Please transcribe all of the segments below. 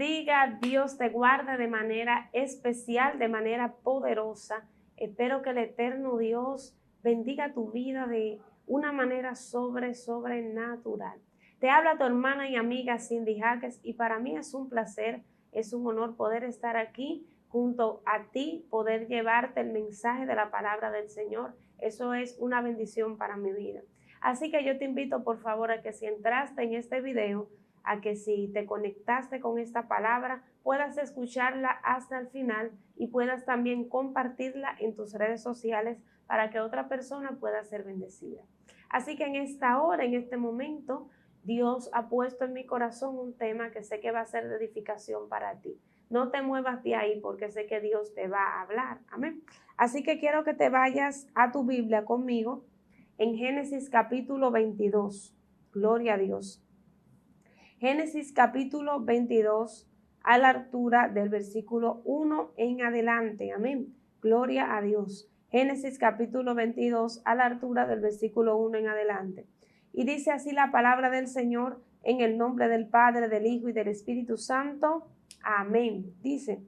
bendiga, Dios te guarde de manera especial, de manera poderosa. Espero que el eterno Dios bendiga tu vida de una manera sobrenatural. Te habla tu hermana y amiga Cindy Jaques y para mí es un placer, es un honor poder estar aquí junto a ti, poder llevarte el mensaje de la palabra del Señor. Eso es una bendición para mi vida. Así que yo te invito por favor a que si entraste en este video, a que si te conectaste con esta palabra, puedas escucharla hasta el final y puedas también compartirla en tus redes sociales para que otra persona pueda ser bendecida. Así que en esta hora, en este momento, Dios ha puesto en mi corazón un tema que sé que va a ser de edificación para ti. No te muevas de ahí porque sé que Dios te va a hablar. Amén. Así que quiero que te vayas a tu Biblia conmigo en Génesis capítulo 22. Gloria a Dios. Génesis capítulo 22 a la altura del versículo 1 en adelante. Amén. Gloria a Dios. Génesis capítulo 22 a la altura del versículo 1 en adelante. Y dice así la palabra del Señor en el nombre del Padre, del Hijo y del Espíritu Santo. Amén. Dice,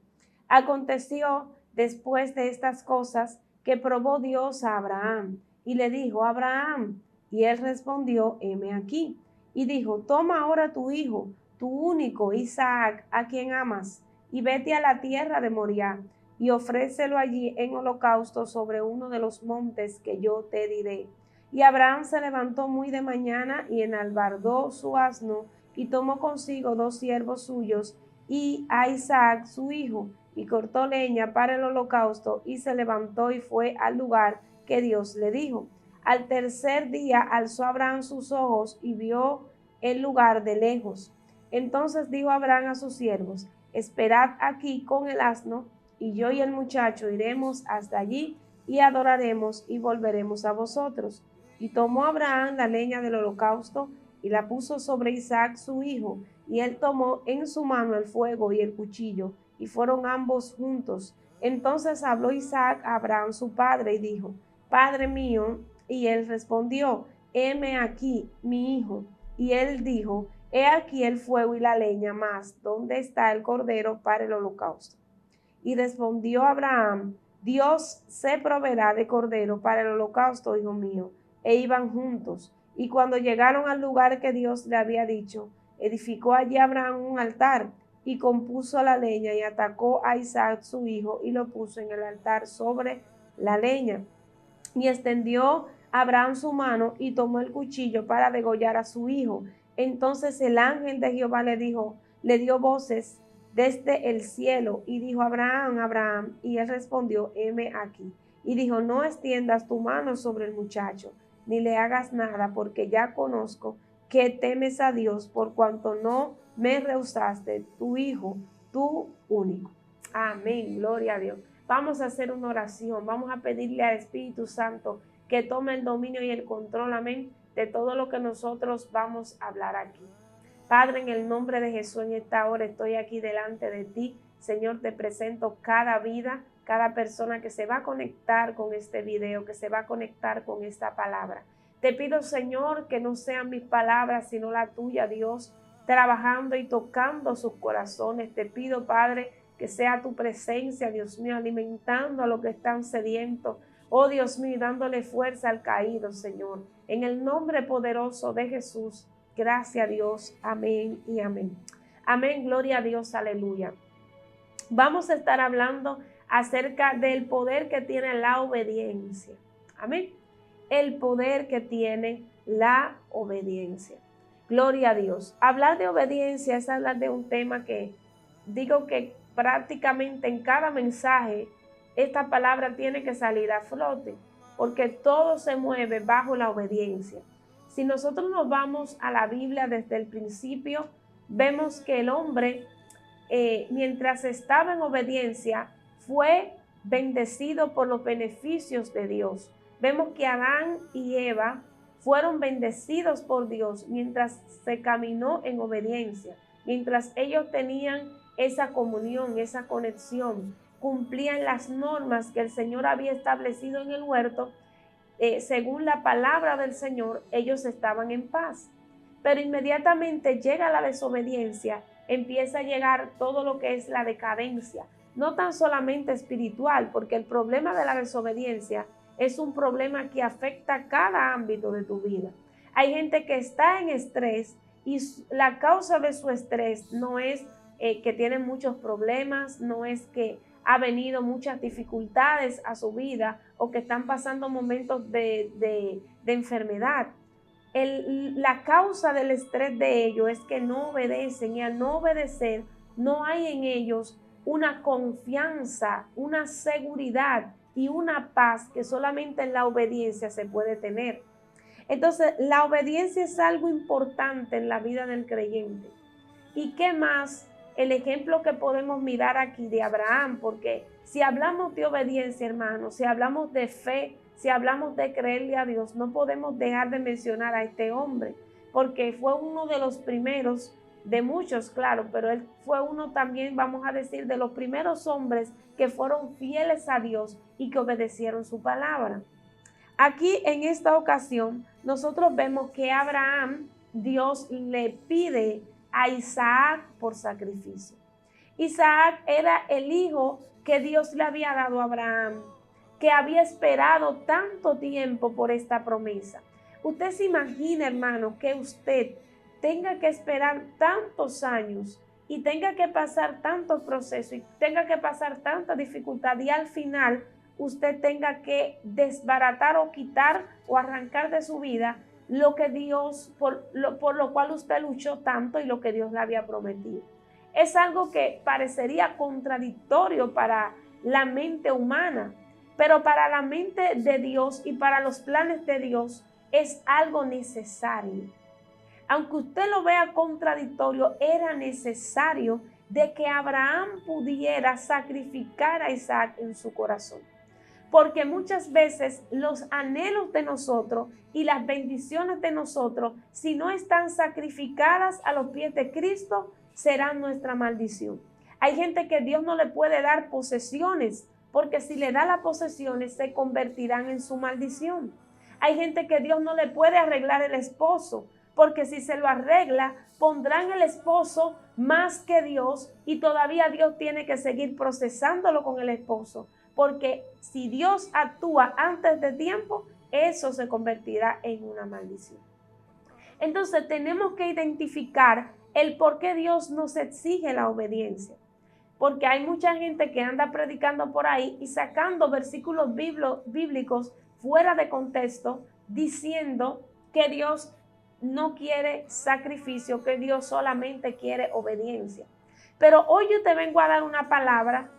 aconteció después de estas cosas que probó Dios a Abraham y le dijo, Abraham, y él respondió, heme aquí. Y dijo, toma ahora tu hijo, tu único Isaac, a quien amas, y vete a la tierra de Moriah, y ofrécelo allí en holocausto sobre uno de los montes que yo te diré. Y Abraham se levantó muy de mañana y enalbardó su asno, y tomó consigo 2 siervos suyos, y a Isaac su hijo, y cortó leña para el holocausto, y se levantó y fue al lugar que Dios le dijo. Al tercer día alzó Abraham sus ojos y vio el lugar de lejos. Entonces dijo Abraham a sus siervos, esperad aquí con el asno, y yo y el muchacho iremos hasta allí y adoraremos y volveremos a vosotros. Y tomó Abraham la leña del holocausto y la puso sobre Isaac su hijo, y él tomó en su mano el fuego y el cuchillo, y fueron ambos juntos. Entonces habló Isaac a Abraham su padre y dijo, Padre mío. Y él respondió, heme aquí, mi hijo. Y él dijo, he aquí el fuego y la leña, mas ¿dónde está el cordero para el holocausto? Y respondió Abraham, Dios se proveerá de cordero para el holocausto, hijo mío. E iban juntos. Y cuando llegaron al lugar que Dios le había dicho, edificó allí Abraham un altar y compuso la leña y atacó a Isaac su hijo y lo puso en el altar sobre la leña. Y extendió Abraham su mano y tomó el cuchillo para degollar a su hijo. Entonces el ángel de Jehová le dio voces desde el cielo y dijo, Abraham, Abraham. Y él respondió, heme aquí. Y dijo, no extiendas tu mano sobre el muchacho, ni le hagas nada, porque ya conozco que temes a Dios, por cuanto no me rehusaste tu hijo, tu único. Amén, gloria a Dios. Vamos a hacer una oración, vamos a pedirle al Espíritu Santo que tome el dominio y el control, amén, de todo lo que nosotros vamos a hablar aquí. Padre, en el nombre de Jesús, en esta hora estoy aquí delante de ti. Señor, te presento cada vida, cada persona que se va a conectar con este video, que se va a conectar con esta palabra. Te pido, Señor, que no sean mis palabras, sino la tuya, Dios, trabajando y tocando sus corazones. Te pido, Padre, que sea tu presencia, Dios mío, alimentando a los que están sedientos. Oh Dios mío, dándole fuerza al caído, Señor. En el nombre poderoso de Jesús, gracias a Dios. Amén y amén. Amén, gloria a Dios, aleluya. Vamos a estar hablando acerca del poder que tiene la obediencia. Amén. El poder que tiene la obediencia. Gloria a Dios. Hablar de obediencia es hablar de un tema que digo que prácticamente en cada mensaje esta palabra tiene que salir a flote, porque todo se mueve bajo la obediencia. Si nosotros nos vamos a la Biblia desde el principio, vemos que el hombre, mientras estaba en obediencia, fue bendecido por los beneficios de Dios. Vemos que Adán y Eva fueron bendecidos por Dios mientras se caminó en obediencia, mientras ellos tenían esa comunión, esa conexión, cumplían las normas que el Señor había establecido en el huerto, según la palabra del Señor, ellos estaban en paz. Pero inmediatamente llega la desobediencia empieza a llegar todo lo que es la decadencia, no tan solamente espiritual, porque el problema de la desobediencia es un problema que afecta cada ámbito de tu vida. Hay gente que está en estrés y la causa de su estrés no es que tiene muchos problemas, no es que ha venido muchas dificultades a su vida o que están pasando momentos de enfermedad. La causa del estrés de ellos es que no obedecen, y al no obedecer no hay en ellos una confianza, una seguridad y una paz que solamente en la obediencia se puede tener. Entonces, la obediencia es algo importante en la vida del creyente. ¿Y qué más? El ejemplo que podemos mirar aquí de Abraham, porque si hablamos de obediencia, hermanos, si hablamos de fe, si hablamos de creerle a Dios, no podemos dejar de mencionar a este hombre, porque fue uno de los primeros, de muchos, claro, pero él fue uno también, vamos a decir, de los primeros hombres que fueron fieles a Dios y que obedecieron su palabra. Aquí en esta ocasión, nosotros vemos que Abraham, Dios le pide a Isaac por sacrificio. Isaac era el hijo que Dios le había dado a Abraham, que había esperado tanto tiempo por esta promesa. Usted se imagina, hermano, que usted tenga que esperar tantos años y tenga que pasar tantos procesos y tenga que pasar tanta dificultad y al final usted tenga que desbaratar o quitar o arrancar de su vida lo que Dios, por lo cual usted luchó tanto y lo que Dios le había prometido. Es algo que parecería contradictorio para la mente humana, pero para la mente de Dios y para los planes de Dios es algo necesario. Aunque usted lo vea contradictorio, era necesario de que Abraham pudiera sacrificar a Isaac en su corazón. Porque muchas veces los anhelos de nosotros y las bendiciones de nosotros, si no están sacrificadas a los pies de Cristo, serán nuestra maldición. Hay gente que Dios no le puede dar posesiones, porque si le da las posesiones se convertirán en su maldición. Hay gente que Dios no le puede arreglar el esposo, porque si se lo arregla, pondrán el esposo más que Dios y todavía Dios tiene que seguir procesándolo con el esposo. Porque si Dios actúa antes de tiempo, eso se convertirá en una maldición. Entonces tenemos que identificar el por qué Dios nos exige la obediencia. Porque hay mucha gente que anda predicando por ahí y sacando versículos bíblicos fuera de contexto, diciendo que Dios no quiere sacrificio, que Dios solamente quiere obediencia. Pero hoy yo te vengo a dar una palabra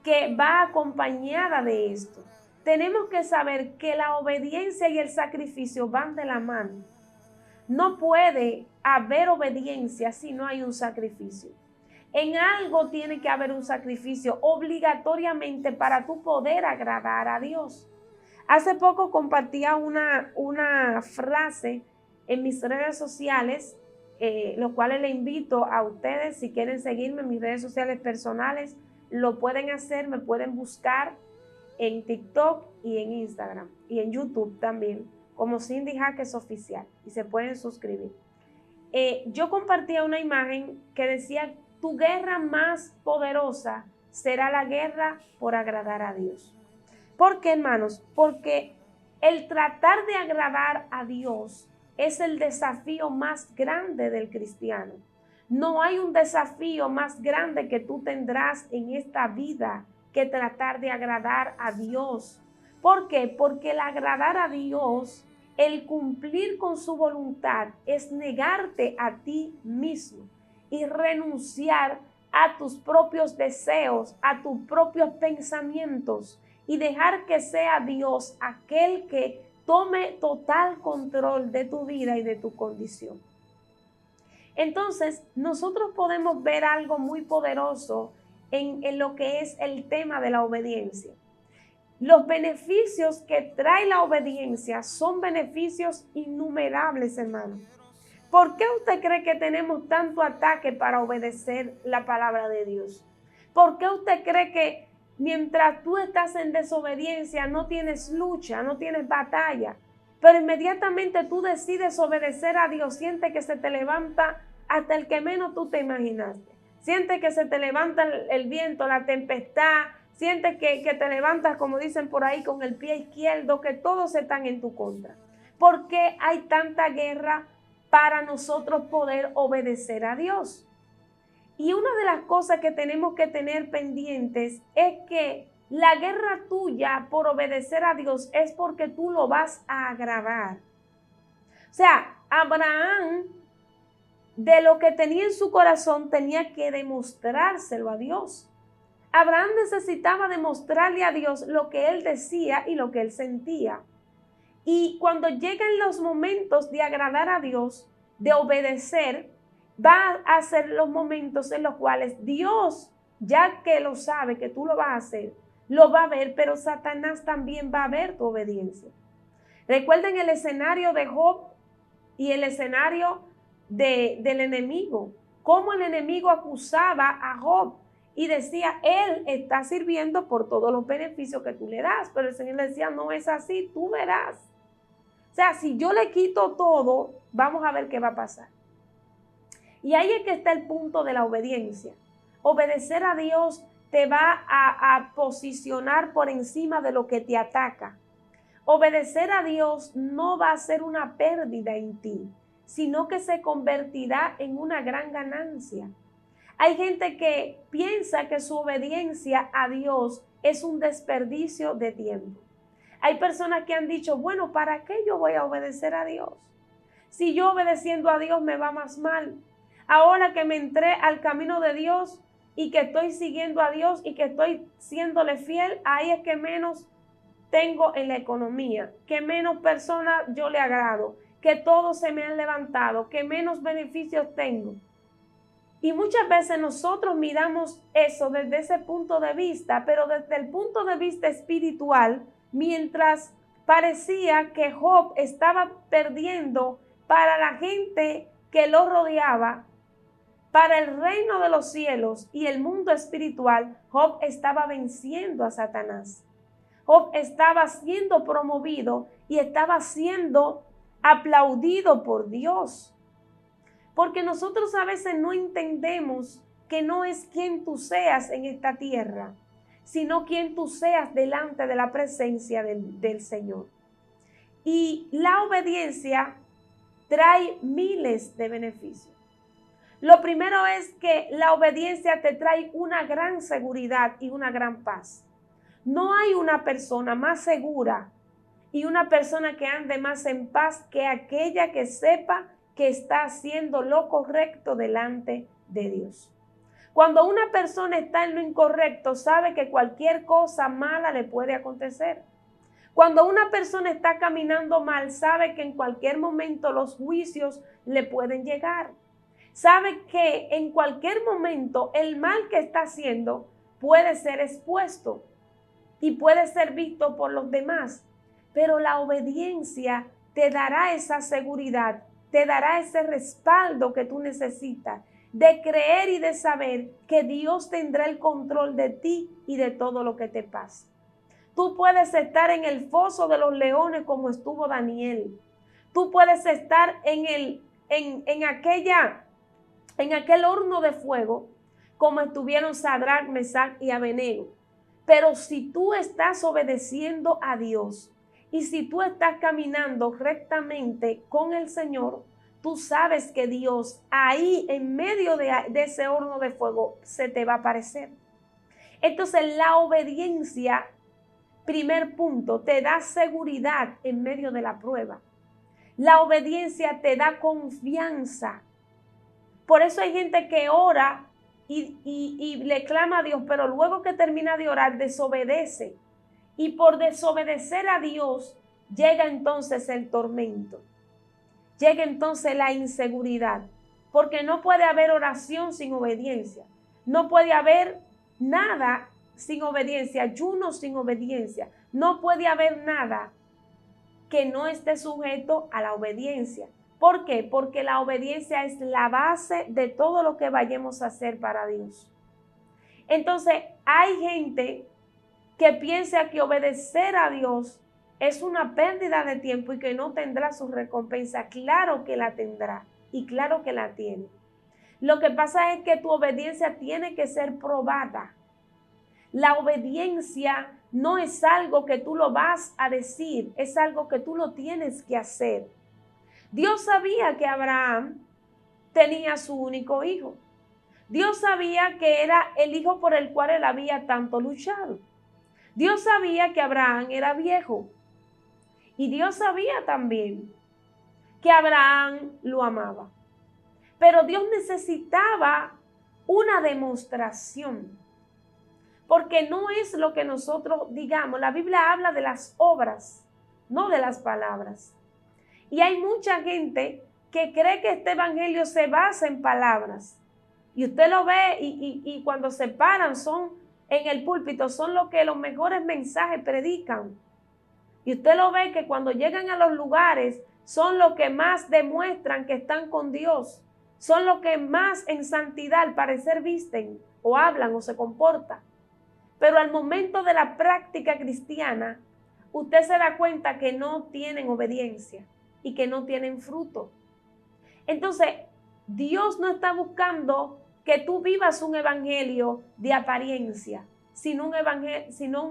que va acompañada de esto. Tenemos que saber que la obediencia y el sacrificio van de la mano. No puede haber obediencia si no hay un sacrificio. En algo tiene que haber un sacrificio obligatoriamente para tú poder agradar a Dios. Hace poco compartía una frase en mis redes sociales, los cuales le invito a ustedes, si quieren seguirme en mis redes sociales personales, lo pueden hacer, me pueden buscar en TikTok y en Instagram y en YouTube también, como Cindy Jaques Oficial, y se pueden suscribir. Yo compartía una imagen que decía: tu guerra más poderosa será la guerra por agradar a Dios. ¿Por qué, hermanos? Porque el tratar de agradar a Dios es el desafío más grande del cristiano. No hay un desafío más grande que tú tendrás en esta vida que tratar de agradar a Dios. ¿Por qué? Porque el agradar a Dios, el cumplir con su voluntad, es negarte a ti mismo y renunciar a tus propios deseos, a tus propios pensamientos y dejar que sea Dios aquel que tome total control de tu vida y de tu condición. Entonces, nosotros podemos ver algo muy poderoso en lo que es el tema de la obediencia. Los beneficios que trae la obediencia son beneficios innumerables, hermano. ¿Por qué usted cree que tenemos tanto ataque para obedecer la palabra de Dios? ¿Por qué usted cree que mientras tú estás en desobediencia no tienes lucha, no tienes batalla? Pero inmediatamente tú decides obedecer a Dios, siente que se te levanta hasta el que menos tú te imaginaste. sientes que se te levanta el viento, la tempestad, sientes que te levantas, como dicen por ahí, con el pie izquierdo, que todos están en tu contra. ¿Por qué hay tanta guerra para nosotros poder obedecer a Dios? Y una de las cosas que tenemos que tener pendientes es que la guerra tuya por obedecer a Dios es porque tú lo vas a agradar. O sea, Abraham, de lo que tenía en su corazón, tenía que demostrárselo a Dios. Abraham necesitaba demostrarle a Dios lo que él decía y lo que él sentía. Y cuando llegan los momentos de agradar a Dios, de obedecer, va a ser los momentos en los cuales Dios, ya que lo sabe que tú lo vas a hacer, lo va a ver, pero Satanás también va a ver tu obediencia. Recuerden el escenario de Job y el escenario del enemigo. Cómo el enemigo acusaba a Job y decía, él está sirviendo por todos los beneficios que tú le das. Pero el Señor le decía, no es así, tú verás. O sea, si yo le quito todo, vamos a ver qué va a pasar. Y ahí es que está el punto de la obediencia. Obedecer a Dios te va a posicionar por encima de lo que te ataca. Obedecer a Dios no va a ser una pérdida en ti, sino que se convertirá en una gran ganancia. Hay gente que piensa que su obediencia a Dios es un desperdicio de tiempo. Hay personas que han dicho, bueno, ¿para qué yo voy a obedecer a Dios? Si yo obedeciendo a Dios me va más mal. Ahora que me entré al camino de Dios y que estoy siguiendo a Dios y que estoy siéndole fiel, ahí es que menos tengo en la economía, que menos personas yo le agrado, que todos se me han levantado, que menos beneficios tengo. Y muchas veces nosotros miramos eso desde ese punto de vista, pero desde el punto de vista espiritual, mientras parecía que Job estaba perdiendo para la gente que lo rodeaba, para el reino de los cielos y el mundo espiritual, Job estaba venciendo a Satanás. Job estaba siendo promovido y estaba siendo aplaudido por Dios. Porque nosotros a veces no entendemos que no es quien tú seas en esta tierra, sino quien tú seas delante de la presencia del Señor. Y la obediencia trae miles de beneficios. Lo primero es que la obediencia te trae una gran seguridad y una gran paz. No hay una persona más segura y una persona que ande más en paz que aquella que sepa que está haciendo lo correcto delante de Dios. Cuando una persona está en lo incorrecto, sabe que cualquier cosa mala le puede acontecer. Cuando una persona está caminando mal, sabe que en cualquier momento los juicios le pueden llegar. Sabe que en cualquier momento el mal que está haciendo puede ser expuesto y puede ser visto por los demás. Pero la obediencia te dará esa seguridad, te dará ese respaldo que tú necesitas de creer y de saber que Dios tendrá el control de ti y de todo lo que te pasa. Tú puedes estar en el foso de los leones como estuvo Daniel. Tú puedes estar en aquel horno de fuego como estuvieron Sadrach, Mesach y Abednego. Pero si tú estás obedeciendo a Dios y si tú estás caminando rectamente con el Señor, tú sabes que Dios ahí en medio de ese horno de fuego se te va a aparecer. Entonces la obediencia, primer punto, te da seguridad en medio de la prueba. La obediencia te da confianza. Por eso hay gente que ora y le clama a Dios, pero luego que termina de orar desobedece. Y por desobedecer a Dios llega entonces el tormento. Llega entonces la inseguridad. Porque no puede haber oración sin obediencia. No puede haber nada sin obediencia, ayuno sin obediencia. No puede haber nada que no esté sujeto a la obediencia. ¿Por qué? Porque la obediencia es la base de todo lo que vayamos a hacer para Dios. Entonces, hay gente que piensa que obedecer a Dios es una pérdida de tiempo y que no tendrá su recompensa. Claro que la tendrá y claro que la tiene. Lo que pasa es que tu obediencia tiene que ser probada. La obediencia no es algo que tú lo vas a decir, es algo que tú lo tienes que hacer. Dios sabía que Abraham tenía su único hijo. Dios sabía que era el hijo por el cual él había tanto luchado. Dios sabía que Abraham era viejo. Y Dios sabía también que Abraham lo amaba. Pero Dios necesitaba una demostración. Porque no es lo que nosotros digamos. La Biblia habla de las obras, no de las palabras. Y hay mucha gente que cree que este evangelio se basa en palabras. Y usted lo ve y cuando se paran son en el púlpito, son los que los mejores mensajes predican. Y usted lo ve que cuando llegan a los lugares son los que más demuestran que están con Dios. Son los que más en santidad al parecer visten o hablan o se comportan. Pero al momento de la práctica cristiana, usted se da cuenta que no tienen obediencia y que no tienen fruto. Entonces, Dios no está buscando que tú vivas un evangelio de apariencia, sino un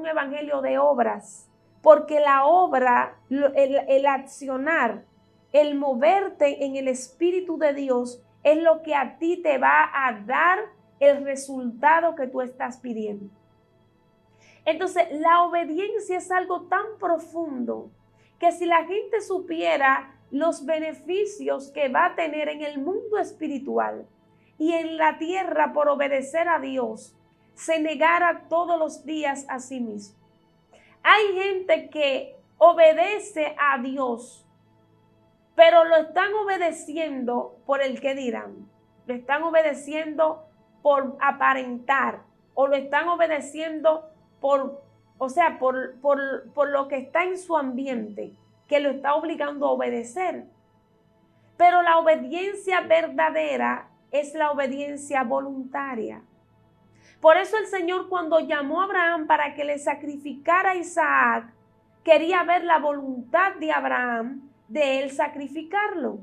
evangelio de obras. Porque la obra, el accionar, el moverte en el Espíritu de Dios es lo que a ti te va a dar el resultado que tú estás pidiendo. Entonces, la obediencia es algo tan profundo que si la gente supiera los beneficios que va a tener en el mundo espiritual y en la tierra por obedecer a Dios, se negara todos los días a sí mismo. Hay gente que obedece a Dios, pero lo están obedeciendo por el que dirán. Lo están obedeciendo por aparentar o lo están obedeciendo por lo que está en su ambiente, que lo está obligando a obedecer. Pero la obediencia verdadera es la obediencia voluntaria. Por eso el Señor, cuando llamó a Abraham para que le sacrificara a Isaac, quería ver la voluntad de Abraham de él sacrificarlo.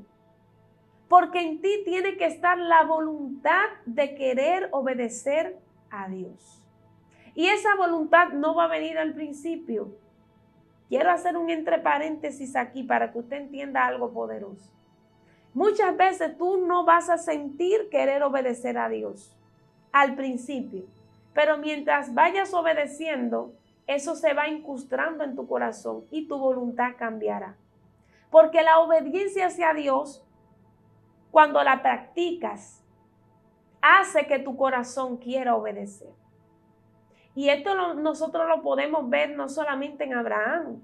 Porque en ti tiene que estar la voluntad de querer obedecer a Dios. Y esa voluntad no va a venir al principio. Quiero hacer un entre paréntesis aquí para que usted entienda algo poderoso. Muchas veces tú no vas a sentir querer obedecer a Dios al principio, pero mientras vayas obedeciendo, eso se va incrustando en tu corazón y tu voluntad cambiará. Porque la obediencia hacia Dios, cuando la practicas, hace que tu corazón quiera obedecer. Y esto nosotros lo podemos ver no solamente en Abraham,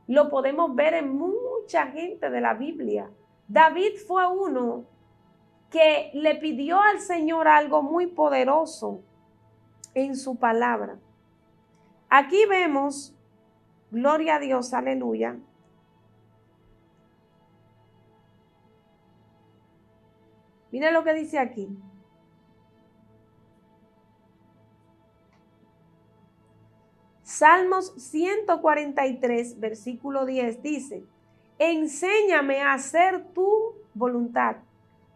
lo podemos ver en mucha gente de la Biblia. David fue uno que le pidió al Señor algo muy poderoso en su palabra. Aquí vemos, gloria a Dios, aleluya. Miren lo que dice aquí. Salmos 143, versículo 10 dice: enséñame a hacer tu voluntad,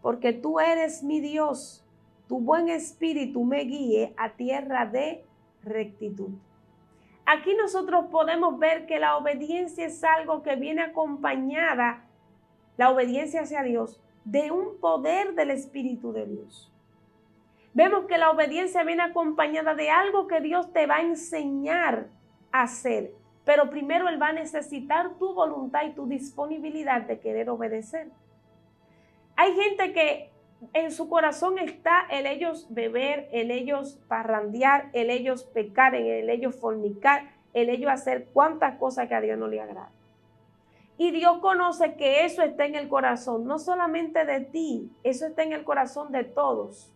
porque tú eres mi Dios. Tu buen espíritu me guíe a tierra de rectitud. Aquí nosotros podemos ver que la obediencia es algo que viene acompañada, la obediencia hacia Dios, de un poder del Espíritu de Dios. Vemos que la obediencia viene acompañada de algo que Dios te va a enseñar a hacer. Pero primero Él va a necesitar tu voluntad y tu disponibilidad de querer obedecer. Hay gente que en su corazón está el ellos beber, el ellos parrandear, el ellos pecar, el ellos fornicar, el ellos hacer cuantas cosas que a Dios no le agrada. Y Dios conoce que eso está en el corazón, no solamente de ti, eso está en el corazón de todos.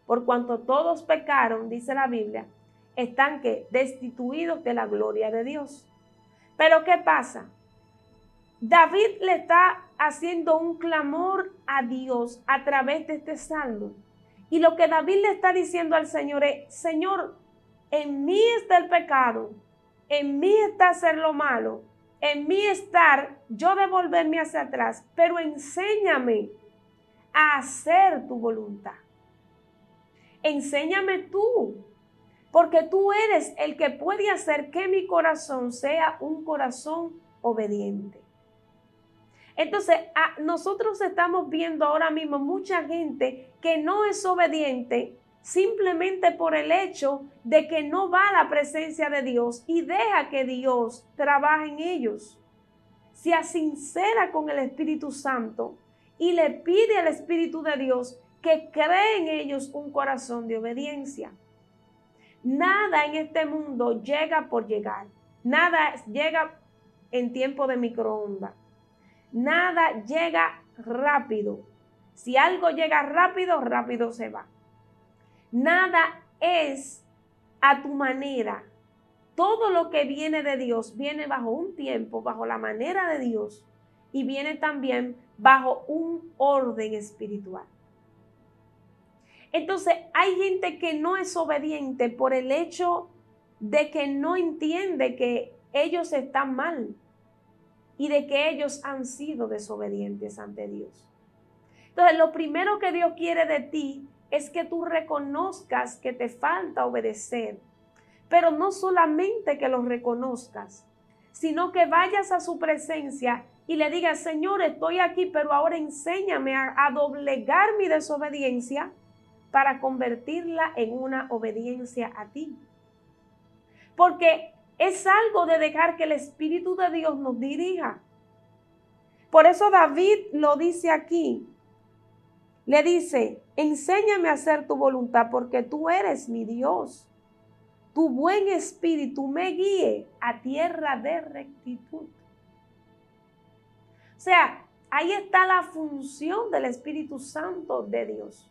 Por cuanto todos pecaron, dice la Biblia, están que destituidos de la gloria de Dios. Pero ¿qué pasa? David le está haciendo un clamor a Dios a través de este salmo. Y lo que David le está diciendo al Señor es: Señor, en mí está el pecado, en mí está hacer lo malo, en mí está yo devolverme hacia atrás, pero enséñame a hacer tu voluntad. Enséñame tú, porque tú eres el que puede hacer que mi corazón sea un corazón obediente. Entonces, nosotros estamos viendo ahora mismo mucha gente que no es obediente simplemente por el hecho de que no va a la presencia de Dios y deja que Dios trabaje en ellos. Se asincera con el Espíritu Santo y le pide al Espíritu de Dios que cree en ellos un corazón de obediencia. Nada en este mundo llega por llegar. Nada llega en tiempo de microondas. Nada llega rápido. Si algo llega rápido, rápido se va. Nada es a tu manera. Todo lo que viene de Dios viene bajo un tiempo, bajo la manera de Dios, y viene también bajo un orden espiritual. Entonces, hay gente que no es obediente por el hecho de que no entiende que ellos están mal y de que ellos han sido desobedientes ante Dios. Entonces, lo primero que Dios quiere de ti es que tú reconozcas que te falta obedecer, pero no solamente que lo reconozcas, sino que vayas a su presencia y le digas: Señor, estoy aquí, pero ahora enséñame a doblegar mi desobediencia para convertirla en una obediencia a ti. Porque es algo de dejar que el Espíritu de Dios nos dirija. Por eso David lo dice aquí. Le dice: enséñame a hacer tu voluntad, porque tú eres mi Dios. Tu buen espíritu me guíe a tierra de rectitud. O sea, ahí está la función del Espíritu Santo de Dios.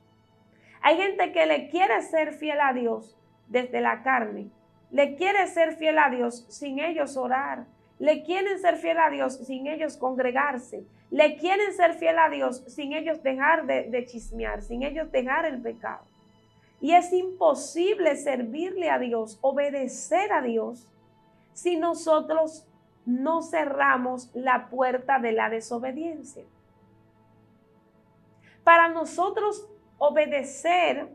Hay gente que le quiere ser fiel a Dios desde la carne. Le quiere ser fiel a Dios sin ellos orar. Le quieren ser fiel a Dios sin ellos congregarse. Le quieren ser fiel a Dios sin ellos dejar de chismear, sin ellos dejar el pecado. Y es imposible servirle a Dios, obedecer a Dios, si nosotros no cerramos la puerta de la desobediencia. Para nosotros obedecer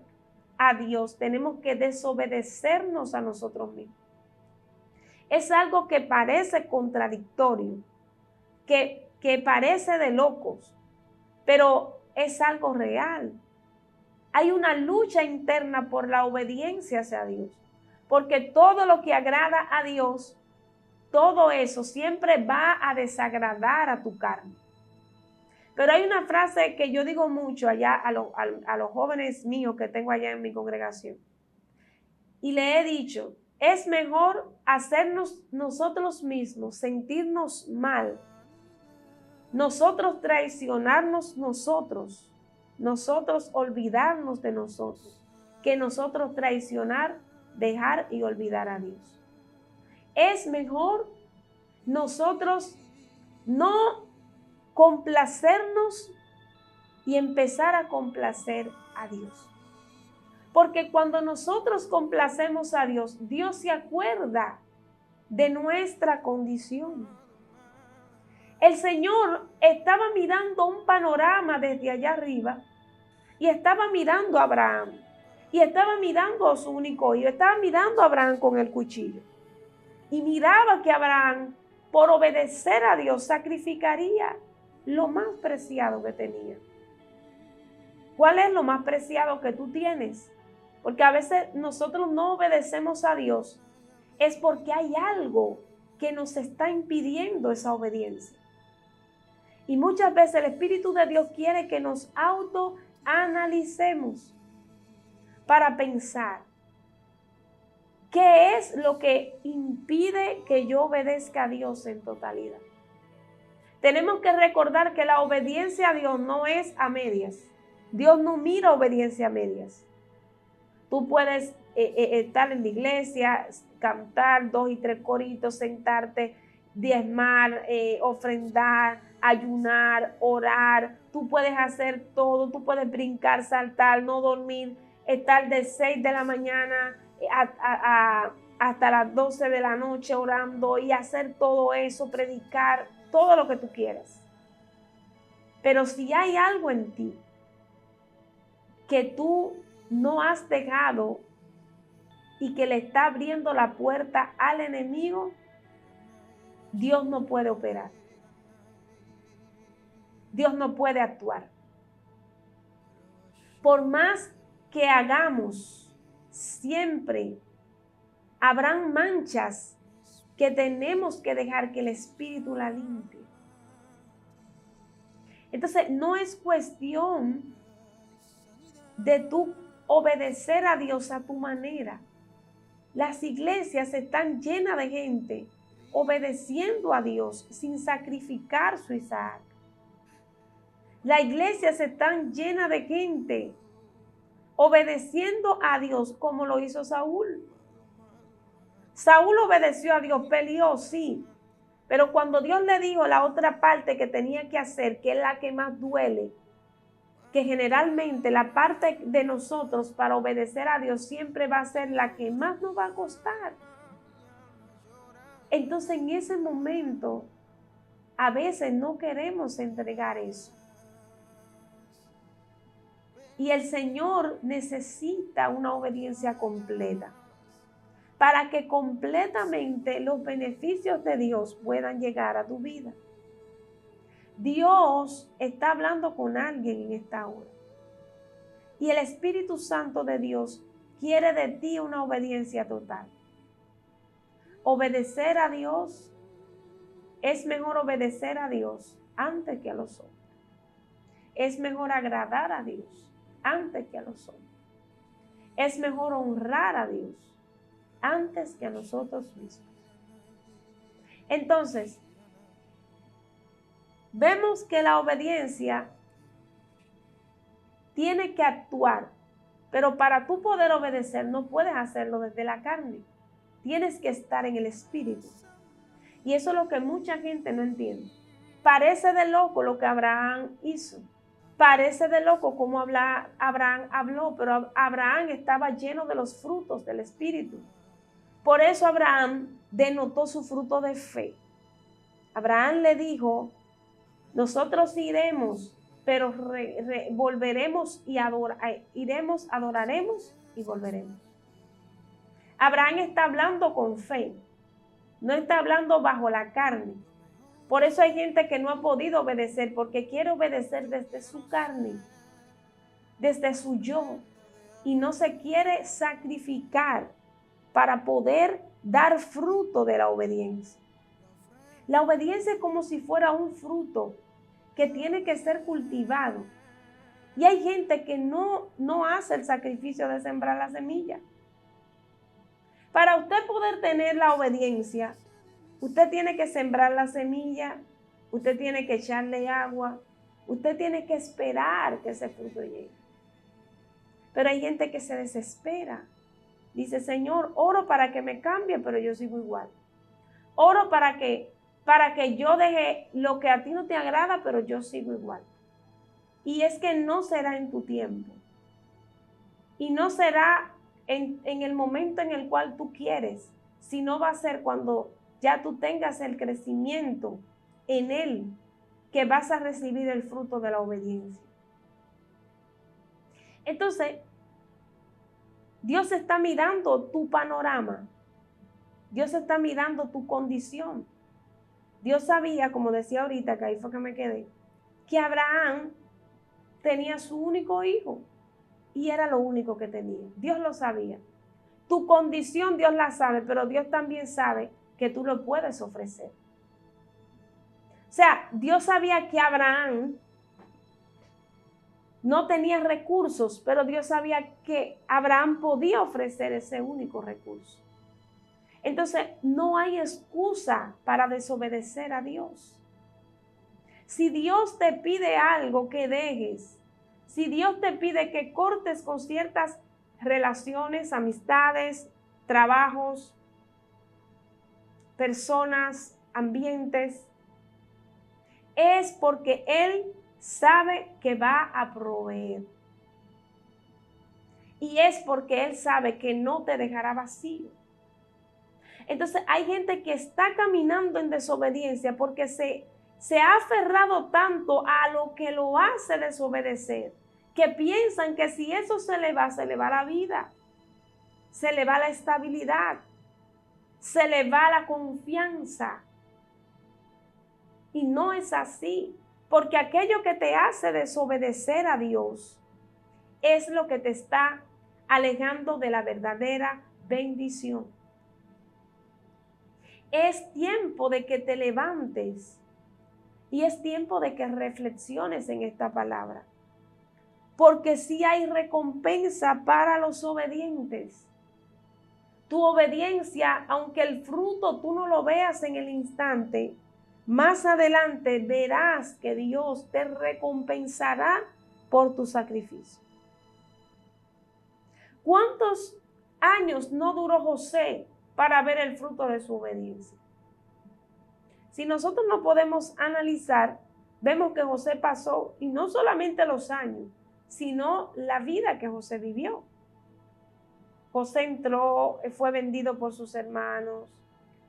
a Dios, tenemos que desobedecernos a nosotros mismos. Es algo que parece contradictorio, que parece de locos, pero es algo real. Hay una lucha interna por la obediencia hacia Dios, porque todo lo que agrada a Dios, todo eso siempre va a desagradar a tu carne. Pero hay una frase que yo digo mucho allá a los jóvenes míos que tengo allá en mi congregación. Y le he dicho: es mejor hacernos nosotros mismos sentirnos mal, nosotros traicionarnos nosotros olvidarnos de nosotros, que nosotros traicionar, dejar y olvidar a Dios. Es mejor nosotros no complacernos y empezar a complacer a Dios. Porque cuando nosotros complacemos a Dios, Dios se acuerda de nuestra condición. El Señor estaba mirando un panorama desde allá arriba y estaba mirando a Abraham y estaba mirando a su único hijo, estaba mirando a Abraham con el cuchillo y miraba que Abraham, por obedecer a Dios, sacrificaría lo más preciado que tenía. ¿Cuál es lo más preciado que tú tienes? Porque a veces nosotros no obedecemos a Dios, es porque hay algo que nos está impidiendo esa obediencia. Y muchas veces el Espíritu de Dios quiere que nos autoanalicemos para pensar: ¿qué es lo que impide que yo obedezca a Dios en totalidad? Tenemos que recordar que la obediencia a Dios no es a medias. Dios no mira obediencia a medias. Tú puedes estar en la iglesia, cantar 2 y 3 coritos, sentarte, diezmar, ofrendar, ayunar, orar. Tú puedes hacer todo, tú puedes brincar, saltar, no dormir, estar de 6 de la mañana hasta las 12 de la noche orando y hacer todo eso, predicar, todo lo que tú quieras. Pero si hay algo en ti que tú no has dejado y que le está abriendo la puerta al enemigo, Dios no puede operar. Dios no puede actuar. Por más que hagamos, siempre habrán manchas que tenemos que dejar que el Espíritu la limpie. Entonces, no es cuestión de tú obedecer a Dios a tu manera. Las iglesias están llenas de gente obedeciendo a Dios sin sacrificar su Isaac. Las iglesias están llenas de gente obedeciendo a Dios como lo hizo Saúl. Saúl obedeció a Dios, peleó, sí. Pero cuando Dios le dijo la otra parte que tenía que hacer, que es la que más duele, que generalmente la parte de nosotros para obedecer a Dios siempre va a ser la que más nos va a costar. Entonces en ese momento a veces no queremos entregar eso. Y el Señor necesita una obediencia completa para que completamente los beneficios de Dios puedan llegar a tu vida. Dios está hablando con alguien en esta hora. Y el Espíritu Santo de Dios quiere de ti una obediencia total. Obedecer a Dios, es mejor obedecer a Dios antes que a los hombres. Es mejor agradar a Dios antes que a los hombres. Es mejor honrar a Dios antes que a nosotros mismos. Entonces, vemos que la obediencia tiene que actuar, pero para tú poder obedecer no puedes hacerlo desde la carne. Tienes que estar en el Espíritu. Y eso es lo que mucha gente no entiende. Parece de loco lo que Abraham hizo. Parece de loco como Abraham habló, pero Abraham estaba lleno de los frutos del Espíritu. Por eso Abraham denotó su fruto de fe. Abraham le dijo, nosotros iremos, pero volveremos y iremos, adoraremos y volveremos. Abraham está hablando con fe, no está hablando bajo la carne. Por eso hay gente que no ha podido obedecer, porque quiere obedecer desde su carne, desde su yo, y no se quiere sacrificar para poder dar fruto de la obediencia. La obediencia es como si fuera un fruto que tiene que ser cultivado. Y hay gente que no hace el sacrificio de sembrar la semilla. Para usted poder tener la obediencia, usted tiene que sembrar la semilla, usted tiene que echarle agua, usted tiene que esperar que ese fruto llegue. Pero hay gente que se desespera. Dice, Señor, oro para que me cambie, pero yo sigo igual. Oro para que yo deje lo que a ti no te agrada, pero yo sigo igual. Y es que no será en tu tiempo. Y no será en el momento en el cual tú quieres, sino va a ser cuando ya tú tengas el crecimiento en Él, que vas a recibir el fruto de la obediencia. Entonces, Dios está mirando tu panorama. Dios está mirando tu condición. Dios sabía, como decía ahorita, que ahí fue que me quedé, que Abraham tenía su único hijo y era lo único que tenía. Dios lo sabía. Tu condición Dios la sabe, pero Dios también sabe que tú lo puedes ofrecer. O sea, Dios sabía que Abraham no tenía recursos, pero Dios sabía que Abraham podía ofrecer ese único recurso. Entonces, no hay excusa para desobedecer a Dios. Si Dios te pide algo, que dejes. Si Dios te pide que cortes con ciertas relaciones, amistades, trabajos, personas, ambientes, es porque Él sabe que va a proveer. Y es porque Él sabe que no te dejará vacío. Entonces hay gente que está caminando en desobediencia porque se ha aferrado tanto a lo que lo hace desobedecer, que piensan que si eso se le va la vida, se le va la estabilidad, se le va la confianza. Y no es así, porque aquello que te hace desobedecer a Dios es lo que te está alejando de la verdadera bendición. Es tiempo de que te levantes y es tiempo de que reflexiones en esta palabra, porque sí hay recompensa para los obedientes. Tu obediencia, aunque el fruto tú no lo veas en el instante, más adelante verás que Dios te recompensará por tu sacrificio. ¿Cuántos años no duró José para ver el fruto de su obediencia? Si nosotros no podemos analizar, vemos que José pasó, y no solamente los años, sino la vida que José vivió. José entró, fue vendido por sus hermanos,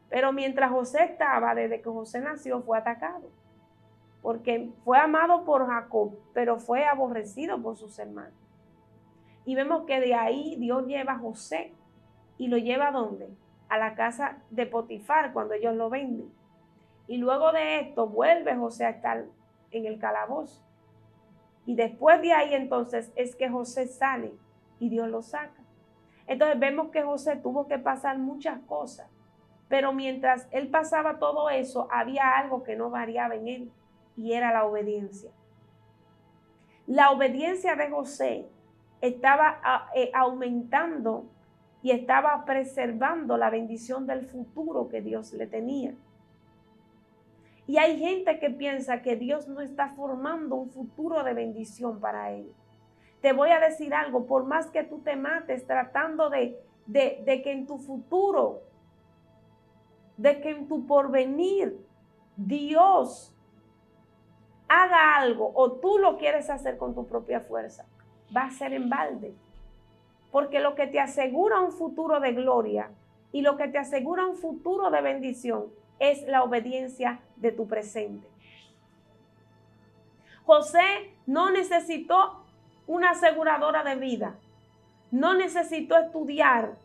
pero mientras José estaba, desde que José nació, fue atacado, porque fue amado por Jacob, pero fue aborrecido por sus hermanos. Y vemos que de ahí Dios lleva a José y lo lleva ¿a dónde? A la casa de Potifar, cuando ellos lo venden. Y luego de esto vuelve José a estar en el calabozo. Y después de ahí entonces es que José sale y Dios lo saca. Entonces vemos que José tuvo que pasar muchas cosas, pero mientras él pasaba todo eso, había algo que no variaba en él, y era la obediencia. La obediencia de José estaba aumentando y estaba preservando la bendición del futuro que Dios le tenía. Y hay gente que piensa que Dios no está formando un futuro de bendición para él. Te voy a decir algo, por más que tú te mates tratando de que en tu futuro, de que en tu porvenir, Dios haga algo o tú lo quieres hacer con tu propia fuerza, va a ser en balde. Porque lo que te asegura un futuro de gloria y lo que te asegura un futuro de bendición es la obediencia de tu presente. José no necesitó una aseguradora de vida, no necesitó estudiar,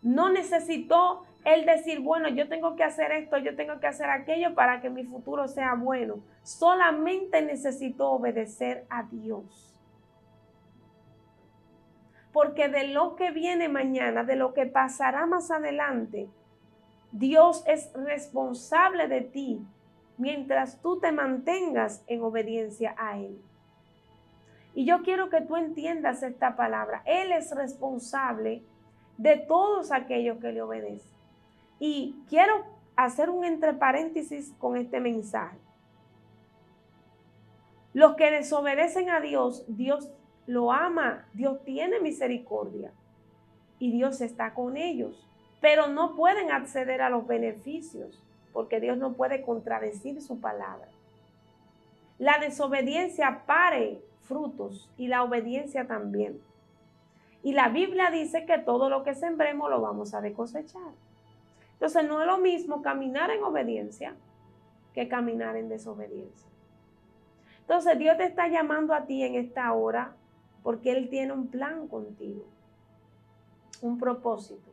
no necesitó él decir, bueno, yo tengo que hacer esto, yo tengo que hacer aquello para que mi futuro sea bueno. Solamente necesitó obedecer a Dios. Porque de lo que viene mañana, de lo que pasará más adelante, Dios es responsable de ti mientras tú te mantengas en obediencia a Él. Y yo quiero que tú entiendas esta palabra. Él es responsable de todos aquellos que le obedecen. Y quiero hacer un entre paréntesis con este mensaje. Los que desobedecen a Dios, Dios lo ama, Dios tiene misericordia y Dios está con ellos, pero no pueden acceder a los beneficios porque Dios no puede contradecir su palabra. La desobediencia pare frutos y la obediencia también. Y la Biblia dice que todo lo que sembremos lo vamos a cosechar. Entonces no es lo mismo caminar en obediencia que caminar en desobediencia. Entonces Dios te está llamando a ti en esta hora porque Él tiene un plan contigo, un propósito.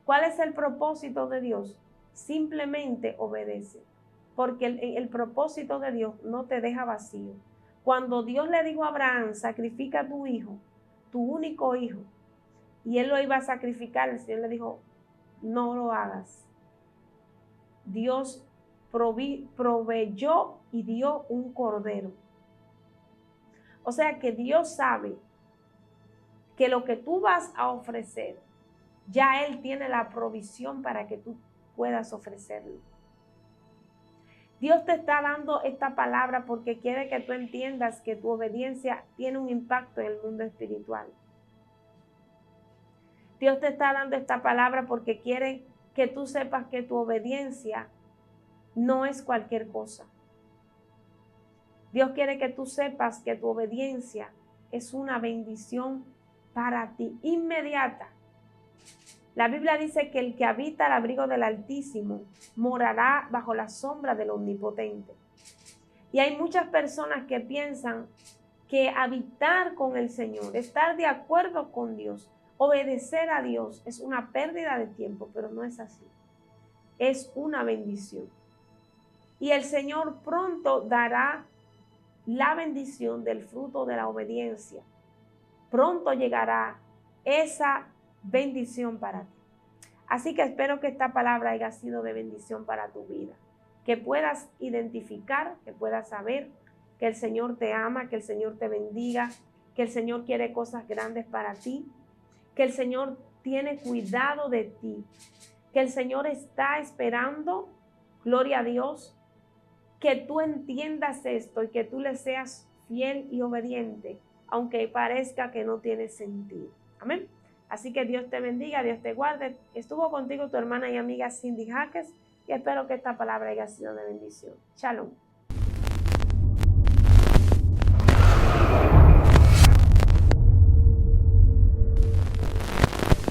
¿Cuál es el propósito de Dios? Simplemente obedece, porque el propósito de Dios no te deja vacío. Cuando Dios le dijo a Abraham, sacrifica a tu hijo, tu único hijo, y él lo iba a sacrificar, el Señor le dijo, no lo hagas. Dios proveyó y dio un cordero. O sea que Dios sabe que lo que tú vas a ofrecer, ya Él tiene la provisión para que tú puedas ofrecerlo. Dios te está dando esta palabra porque quiere que tú entiendas que tu obediencia tiene un impacto en el mundo espiritual. Dios te está dando esta palabra porque quiere que tú sepas que tu obediencia no es cualquier cosa. Dios quiere que tú sepas que tu obediencia es una bendición para ti, inmediata. La Biblia dice que el que habita al abrigo del Altísimo morará bajo la sombra del Omnipotente. Y hay muchas personas que piensan que habitar con el Señor, estar de acuerdo con Dios, obedecer a Dios es una pérdida de tiempo, pero no es así. Es una bendición. Y el Señor pronto dará la bendición del fruto de la obediencia. Pronto llegará esa bendición para ti. Así que espero que esta palabra haya sido de bendición para tu vida. Que puedas identificar, que puedas saber que el Señor te ama, que el Señor te bendiga, que el Señor quiere cosas grandes para ti, que el Señor tiene cuidado de ti, que el Señor está esperando, gloria a Dios, que tú entiendas esto y que tú le seas fiel y obediente, aunque parezca que no tiene sentido. Amén. Así que Dios te bendiga, Dios te guarde. Estuvo contigo tu hermana y amiga Cindy Jaques y espero que esta palabra haya sido de bendición. Shalom.